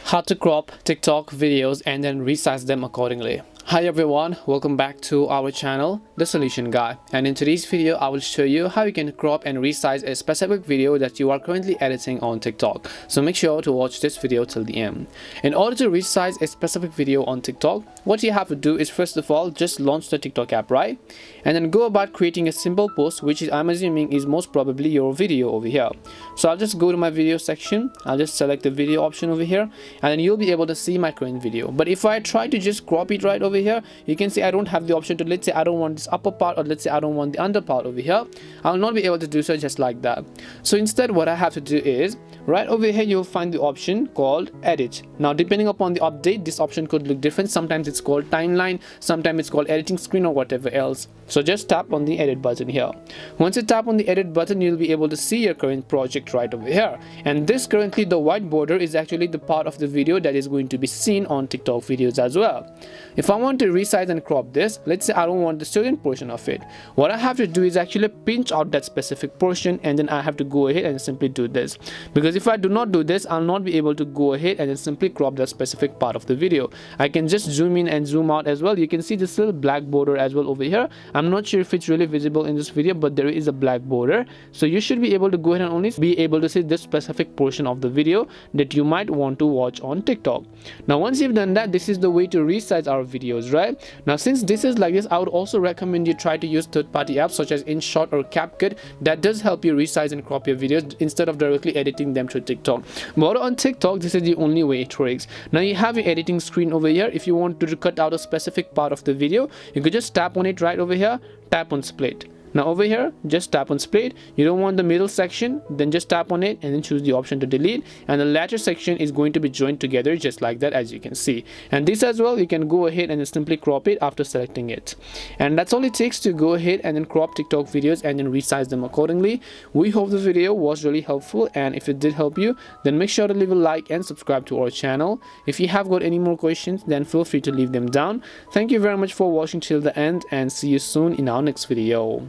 How to crop TikTok videos and then resize them accordingly. Hi everyone, welcome back to our channel, The Solution Guy, and in today's video I will show you how you can crop and resize a specific video that you are currently editing on TikTok. So make sure to watch this video till the end. In order to resize a specific video on TikTok, what you have to do is first of all just launch the TikTok app, right? And then go about creating a simple post, which is I'm assuming is most probably your video over here. So I'll just go to my video section, I'll just select the video option over here, and then you'll be able to see my current video. But if I try to just crop it right over here, you can see I don't have the option to, let's say I don't want this upper part, or let's say I don't want the under part over here. I'll not be able to do so just like that. So instead what I have to do is right over here you'll find the option called edit. Now depending upon the update, this option could look different. Sometimes it's called timeline, sometimes it's called editing screen or whatever else. So just tap on the edit button here. Once you tap on the edit button, you'll be able to see your current project right over here. And this currently, the white border is actually the part of the video that is going to be seen on TikTok videos as well. If I want to resize and crop this, let's say I don't want the student portion of it, what I have to do is actually pinch out that specific portion, and then I have to go ahead and simply do this. Because if I do not do this, I'll not be able to go ahead and then simply crop that specific part of the video. I can just zoom in and zoom out as well. You can see this little black border as well over here. I'm not sure if it's really visible in this video, but there is a black border. So you should be able to go ahead and only be able to see this specific portion of the video that you might want to watch on TikTok. Now once you've done that, this is the way to resize our videos, right? Now since this is like this, I would also recommend you try to use third-party apps such as InShot or CapCut. That does help you resize and crop your videos instead of directly editing them through TikTok. But on TikTok, this is the only way it works. Now you have your editing screen over here. If you want to cut out a specific part of the video, you could just tap on it right over here, tap on split. Now over here, just tap on split. You don't want the middle section, then just tap on it and then choose the option to delete, and the latter section is going to be joined together just like that, as you can see. And this as well, you can go ahead and simply crop it after selecting it. And that's all it takes to go ahead and then crop TikTok videos and then resize them accordingly. We hope the video was really helpful, and if it did help you, then make sure to leave a like and subscribe to our channel. If you have got any more questions, then feel free to leave them down. Thank you very much for watching till the end, and see you soon in our next video.